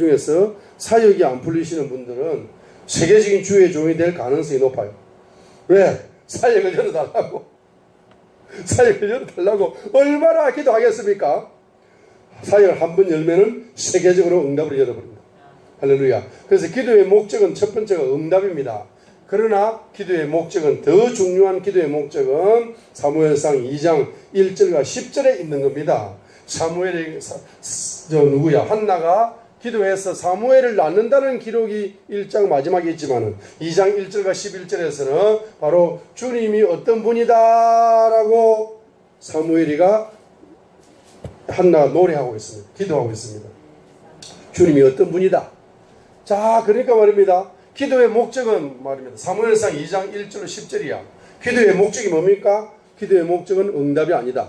중에서 사역이 안 풀리시는 분들은 세계적인 주의 종이 될 가능성이 높아요. 왜? 사역을 열어달라고. 사역을 열어달라고 얼마나 기도하겠습니까? 사역을 한 번 열면은 세계적으로 응답을 열어버립니다. 할렐루야. 그래서 기도의 목적은 첫 번째가 응답입니다. 그러나 기도의 목적은, 더 중요한 기도의 목적은 사무엘상 2장 1절과 10절에 있는 겁니다. 사무엘이 한나가 기도해서 사무엘을 낳는다는 기록이 1장 마지막에 있지만 2장 1절과 11절에서는 바로 주님이 어떤 분이다라고 사무엘이가 한나가 노래하고 있습니다. 기도하고 있습니다. 주님이 어떤 분이다. 자, 그러니까 말입니다. 기도의 목적은 말입니다. 사무엘상 2장 1절 10절이야. 기도의 목적이 뭡니까? 기도의 목적은 응답이 아니다.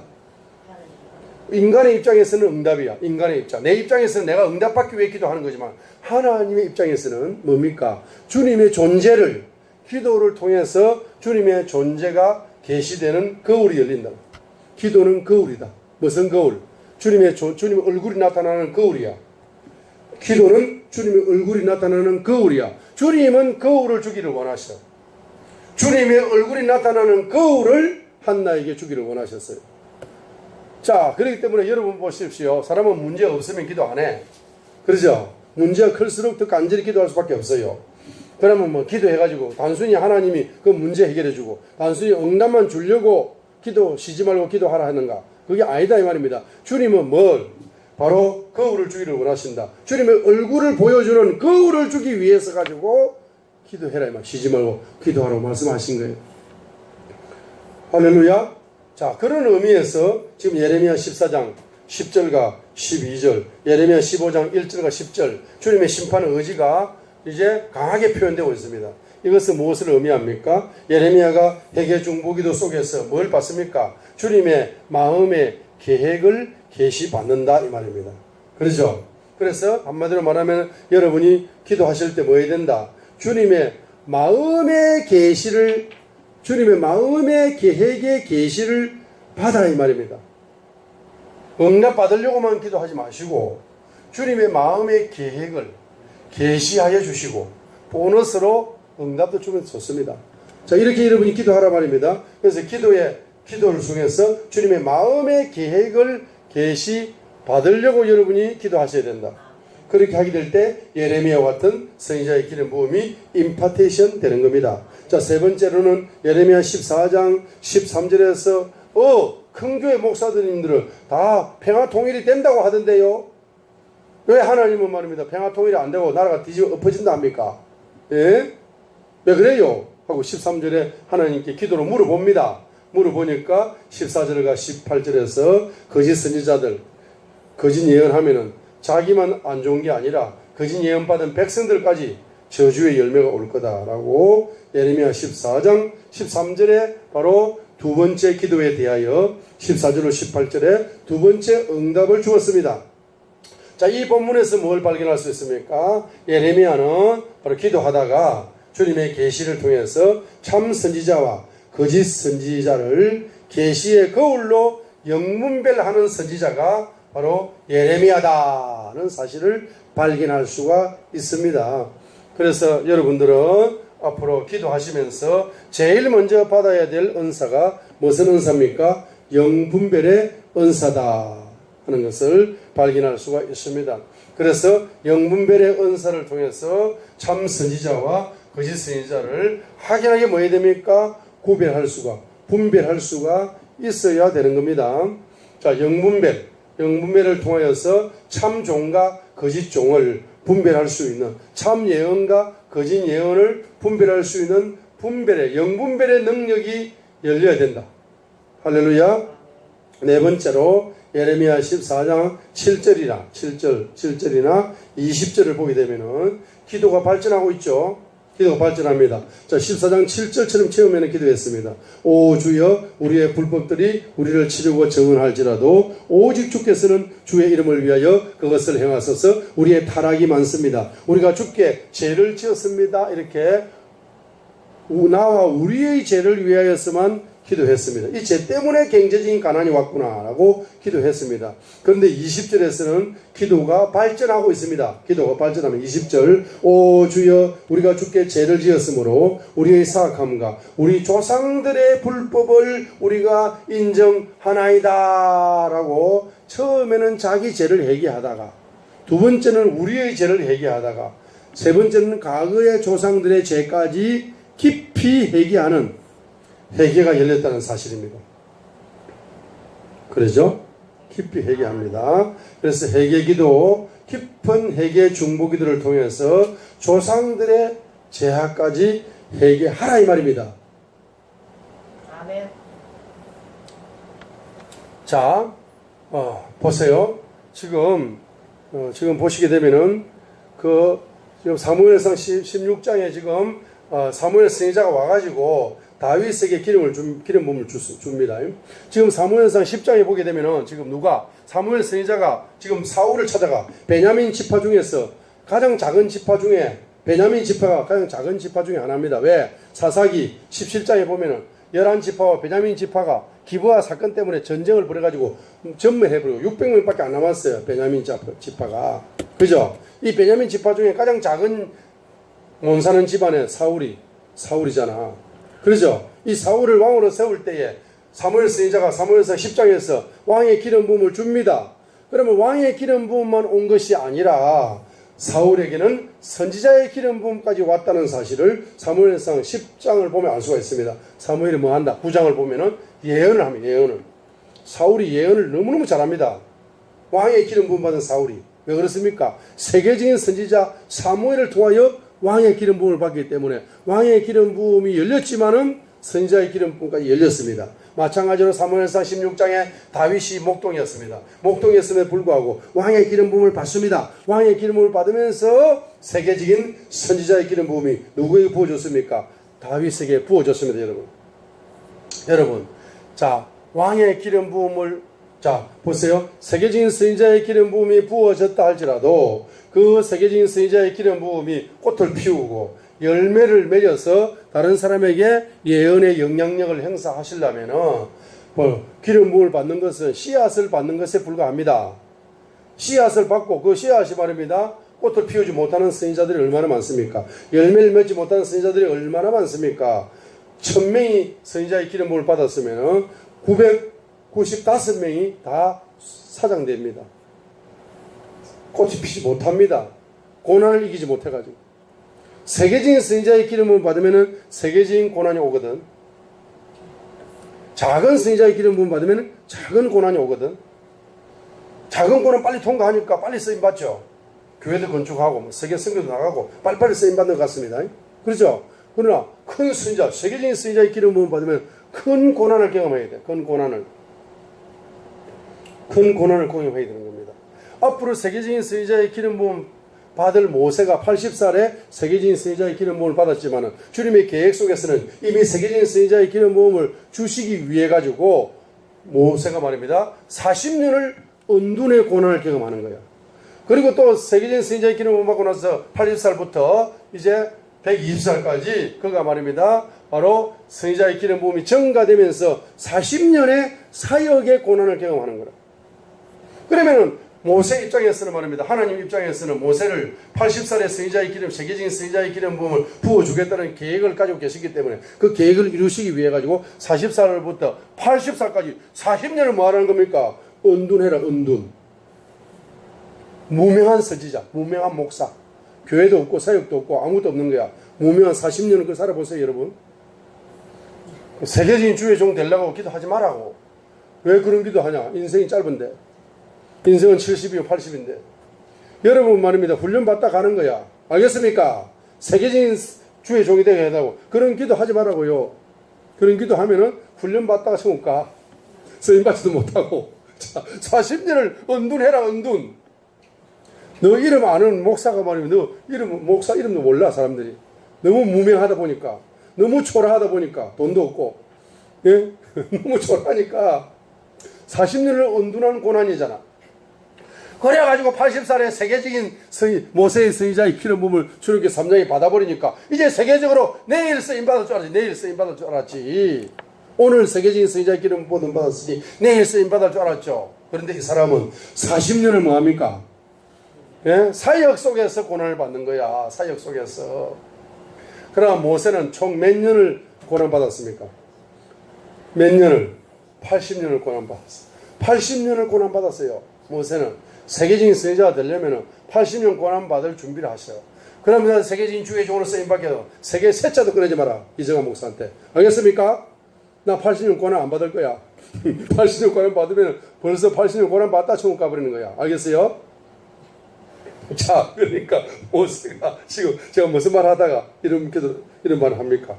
인간의 입장에서는 응답이야. 인간의 입장. 내 입장에서는 내가 응답받기 위해 기도하는 거지만 하나님의 입장에서는 뭡니까? 주님의 존재를, 기도를 통해서 주님의 존재가 계시되는 거울이 열린다. 기도는 거울이다. 무슨 거울? 주님의 얼굴이 나타나는 거울이야. 기도는 주님의 얼굴이 나타나는 거울이야. 주님은 거울을 주기를 원하셔. 주님의 얼굴이 나타나는 거울을 한나에게 주기를 원하셨어요. 자, 그렇기 때문에 여러분 보십시오. 사람은 문제 없으면 기도 안 해. 그러죠? 문제가 클수록 더 간절히 기도할 수밖에 없어요. 그러면 뭐 기도해가지고 단순히 하나님이 그 문제 해결해주고 단순히 응답만 주려고 기도 쉬지 말고 기도하라 하는가? 그게 아니다 이 말입니다. 주님은 뭘? 바로 거울을 주기를 원하신다. 주님의 얼굴을 보여주는 거울을 주기 위해서 가지고 기도해라 이 말. 쉬지 말고 기도하라고 말씀하신 거예요. 할렐루야. 자, 그런 의미에서 지금 예레미야 14장 10절과 12절, 예레미야 15장 1절과 10절 주님의 심판의 의지가 이제 강하게 표현되고 있습니다. 이것은 무엇을 의미합니까? 예레미야가 회개 중보기도 속에서 뭘 봤습니까? 주님의 마음의 계획을 계시받는다 이 말입니다. 그렇죠? 그래서 한마디로 말하면 여러분이 기도하실 때 뭐 해야 된다? 주님의 마음의 계시를, 주님의 마음의 계획의 계시를 받아라 이 말입니다. 응답 받으려고만 기도하지 마시고 주님의 마음의 계획을 계시하여 주시고 보너스로 응답도 주면 좋습니다. 자, 이렇게 여러분이 기도하라 말입니다. 그래서 기도를 통해서 주님의 마음의 계획을 계시 받으려고 여러분이 기도하셔야 된다. 그렇게 하게 될 때 예레미야와 같은 선지자의 기름 부음이 임파테이션 되는 겁니다. 자, 세 번째로는 예레미야 14장 13절에서 큰 교회 목사님들은 다 평화 통일이 된다고 하던데요. 왜 하나님은 말입니다. 평화 통일이 안 되고 나라가 뒤집어 엎어진다 합니까? 예? 왜 그래요? 하고 13절에 하나님께 기도로 물어봅니다. 물어보니까 14절과 18절에서 거짓 선지자들, 거짓 예언하면은 자기만 안 좋은 게 아니라 거짓 예언받은 백성들까지 저주의 열매가 올 거다라고 예레미야 14장 13절에 바로 두 번째 기도에 대하여 14절로 18절에 두 번째 응답을 주었습니다. 자, 이 본문에서 뭘 발견할 수 있습니까? 예레미야는 바로 기도하다가 주님의 계시를 통해서 참 선지자와 거짓 선지자를 계시의 거울로 영분별하는 선지자가 바로 예레미야다는 사실을 발견할 수가 있습니다. 그래서 여러분들은 앞으로 기도하시면서 제일 먼저 받아야 될 은사가 무슨 은사입니까? 영분별의 은사다 하는 것을 발견할 수가 있습니다. 그래서 영분별의 은사를 통해서 참 선지자와 거짓 선지자를 확연하게 뭐 해야 됩니까? 구별할 수가, 분별할 수가 있어야 되는 겁니다. 자, 영분별을 통하여서 참 종과 거짓 종을 분별할 수 있는, 참 예언과 거짓 예언을 분별할 수 있는 영분별의 능력이 열려야 된다. 할렐루야. 네 번째로 예레미야 14장 7절이나 20절을 보게 되면은 기도가 발전하고 있죠. 기도가 발전합니다. 자, 14장 7절처럼 처음에는 기도했습니다. 오 주여, 우리의 불법들이 우리를 치르고 정언할지라도 오직 주께서는 주의 이름을 위하여 그것을 행하소서. 우리의 타락이 많습니다. 우리가 주께 죄를 지었습니다. 이렇게 나와 우리의 죄를 위하여서만 기도했습니다. 이 죄 때문에 경제적인 가난이 왔구나라고 기도했습니다. 그런데 20절에서는 기도가 발전하고 있습니다. 기도가 발전하면 20절 오 주여 우리가 주께 죄를 지었으므로 우리의 사악함과 우리 조상들의 불법을 우리가 인정하나이다 라고 처음에는 자기 죄를 회개하다가 두 번째는 우리의 죄를 회개하다가 세 번째는 과거의 조상들의 죄까지 깊이 회개하는 회개가 열렸다는 사실입니다. 그러죠? 깊이 회개합니다. 그래서 회개기도, 깊은 회개 중보기도를 통해서 조상들의 죄악까지 회개하라 이 말입니다. 아멘. 자, 보세요. 지금 보시게 되면은 지금 사무엘상 16장에 지금 사무엘 선지자가 와가지고 다윗에게 기름 부음을 줍니다. 지금 사무엘상 10장에 보게 되면은 지금 사무엘 선지자가 지금 사울을 찾아가 베냐민 지파 중에서 가장 작은 지파 중에 베냐민 지파가 가장 작은 지파 중에 하나입니다. 왜? 사사기 17장에 보면은 11지파와 베냐민 지파가 기브아 사건 때문에 전쟁을 벌여가지고 전멸해버리고 600명밖에 안 남았어요. 베냐민 지파가. 그죠? 이 베냐민 지파 중에 가장 작은 못 사는 집안의 사울이잖아. 그렇죠? 이 사울을 왕으로 세울 때에 사무엘 선지자가 사무엘상 10장에서 왕의 기름 부음을 줍니다. 그러면 왕의 기름 부음만 온 것이 아니라 사울에게는 선지자의 기름 부음까지 왔다는 사실을 사무엘상 10장을 보면 알 수가 있습니다. 사무엘이 뭐 한다? 9장을 보면은 예언을 합니다. 예언을. 사울이 예언을 너무너무 잘합니다. 왕의 기름 부음 받은 사울이. 왜 그렇습니까? 세계적인 선지자 사무엘을 통하여 왕의 기름 부음을 받기 때문에 왕의 기름 부음이 열렸지만은 선지자의 기름 부음까지 열렸습니다. 마찬가지로 사무엘상 16장에 다윗이 목동이었습니다. 목동이었음에 불구하고 왕의 기름 부음을 받습니다. 왕의 기름 부음을 받으면서 세계적인 선지자의 기름 부음이 누구에게 부어졌습니까? 다윗에게 부어졌습니다. 여러분, 자, 왕의 기름 부음을 보세요. 세계적인 선지자의 기름 부음이 부어졌다 할지라도 그 세계적인 선지자의 기름 부음이 꽃을 피우고 열매를 맺어서 다른 사람에게 예언의 영향력을 행사하시려면은 기름 부음을 받는 것은 씨앗을 받는 것에 불과합니다. 씨앗을 받고 그 씨앗이 말입니다. 꽃을 피우지 못하는 선지자들이 얼마나 많습니까? 열매를 맺지 못하는 선지자들이 얼마나 많습니까? 1000명이 선지자의 기름 부음을 받았으면 995명이 다 사장됩니다. 꽃이 피지 못합니다. 고난을 이기지 못해가지고. 세계적인 선지자의 기름을 받으면 세계적인 고난이 오거든. 작은 선지자의 기름을 받으면 작은 고난이 오거든. 작은 고난 빨리 통과하니까 빨리 쓰임받죠. 교회도 건축하고 세계 선교도 나가고 빨리빨리 쓰임받는 것 같습니다. 그렇죠? 그러나 큰 선지자, 세계적인 선지자의 기름을 받으면 큰 고난을 경험해야 돼. 큰 고난을 경험해야 되는 겁니다. 앞으로 세계적인 선지자의 기름 부음 받을 모세가 80살에 세계적인 선지자의 기름 부음을 받았지만 주님의 계획 속에서는 이미 세계적인 선지자의 기름 부음을 주시기 위해 가지고 모세가 말입니다. 40년을 은둔의 고난을 경험하는 거야. 그리고 또 세계적인 선지자의 기름 부음을 받고 나서 80살부터 이제 120살까지 그가 말입니다. 바로 선지자의 기름 부음이 증가되면서 40년의 사역의 고난을 경험하는 거라. 그러면은 모세 입장에서는 말입니다. 하나님 입장에서는 모세를 80살의 선지자의 기름, 세계적인 선지자의 기름 부음을 부어주겠다는 계획을 가지고 계시기 때문에 그 계획을 이루시기 위해 가지고 40살부터 80살까지 40년을 뭐 하라는 겁니까? 은둔해라, 은둔. 무명한 선지자, 무명한 목사. 교회도 없고 사역도 없고 아무것도 없는 거야. 무명한 40년을 그 살아보세요, 여러분. 세계적인 주의 종 되려고 기도하지 말라고. 왜 그런 기도하냐? 인생이 짧은데. 인생은 70이고 80인데. 여러분 말입니다. 훈련받다 가는 거야. 알겠습니까? 세계적인 주의 종이 되게 해달라고. 그런 기도 하지 말라고요. 그런 기도 하면은 훈련받다가 천국 가. 쓰임받지도 못하고. 자, 40년을 은둔해라, 은둔. 너 이름 아는 목사가 말이면 너 목사 이름도 몰라, 사람들이. 너무 무명하다 보니까. 너무 초라하다 보니까. 돈도 없고. 예? 너무 초라하니까. 40년을 은둔하는 고난이잖아. 그래가지고 80살에 세계적인 모세의 선지자의 기름 부음을 주님께 3장에 받아버리니까 이제 세계적으로 내일 쓰임받을 줄 알았지. 내일 쓰임받을 줄 알았지. 오늘 세계적인 성자의 기름 부음 받았으니 내일 쓰임 받을 줄 알았죠. 그런데 이 사람은 40년을 뭐합니까? 예? 사역 속에서 고난을 받는 거야. 사역 속에서. 그러나 모세는 총 몇 년을 고난받았습니까? 몇 년을? 80년을 고난받았어요. 80년을 고난받았어요. 모세는 세계적인 선지자가 되려면 80년 고난받을 준비를 하셔요. 그러면 세계적인 주의 종으로 쓰임받게 세계 세자도 꺼내지 마라. 이정환 목사한테. 알겠습니까? 나 80년 고난 안 받을 거야. 80년 고난 받으면 벌써 80년 고난 받다 천국 가버리는 거야. 알겠어요? 자, 그러니까 모세가 지금 제가 무슨 말 하다가 이런 말을 합니까?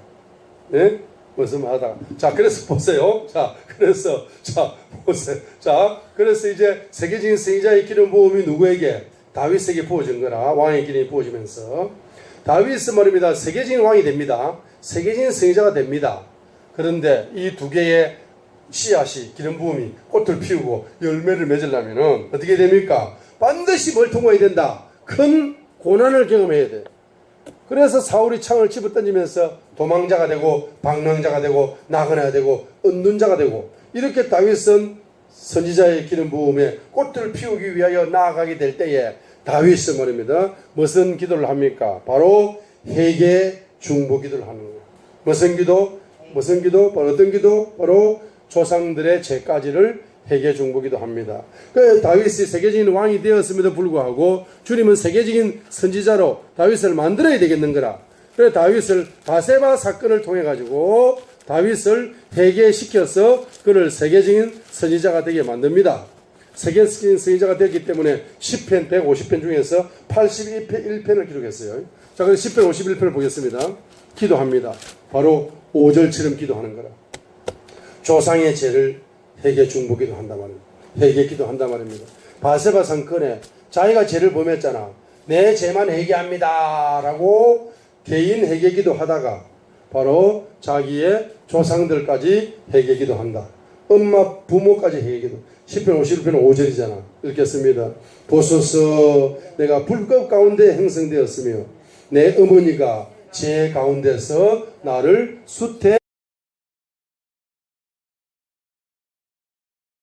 예? 무슨 말 하다가. 자, 그래서 보세요. 자, 그래서, 보세요. 그래서 이제 세계적인 성자의 기름 부음이 누구에게? 다윗에게 부어진 거라. 왕의 기름이 부어지면서. 다윗은 말입니다. 세계적인 왕이 됩니다. 세계적인 성자가 됩니다. 그런데 이 두 개의 씨앗이, 기름 부음이 꽃을 피우고 열매를 맺으려면은 어떻게 됩니까? 반드시 뭘 통과해야 된다. 큰 고난을 경험해야 돼. 그래서 사울이 창을 집어던지면서 도망자가 되고 방랑자가 되고 나그네가 되고 얻는 자가 되고 이렇게 다윗은 선지자의 기름 부음에 꽃을 피우기 위하여 나아가게 될 때에 다윗은 말입니다. 무슨 기도를 합니까? 바로 회개 중보 기도를 하는 거예요. 무슨 기도? 무슨 기도? 바로 어떤 기도? 바로 조상들의 죄까지를 회개 중보기도 합니다. 그 다윗이 세계적인 왕이 되었음에도 불구하고 주님은 세계적인 선지자로 다윗을 만들어야 되겠는 거라. 그래서 다윗을 바세바 사건을 통해 가지고 다윗을 회개시켜서 그를 세계적인 선지자가 되게 만듭니다. 세계적인 선지자가 되기 때문에 10편 150편 중에서 81편을 기록했어요. 자, 그래서 10편 51편을 보겠습니다. 기도합니다. 바로 5절처럼 기도하는 거라. 조상의 죄를 회개 중보기도 한단 말입니다. 회개 기도한단 말입니다. 바세바 사건에 자기가 죄를 범했잖아. 내 죄만 회개합니다 라고 개인 회개 기도하다가 바로 자기의 조상들까지 회개 기도한다. 엄마 부모까지 회개 기도. 10편 51편 5절이잖아. 읽겠습니다. 보소서 내가 불법 가운데 형성되었으며 내 어머니가 죄 가운데서 나를 수태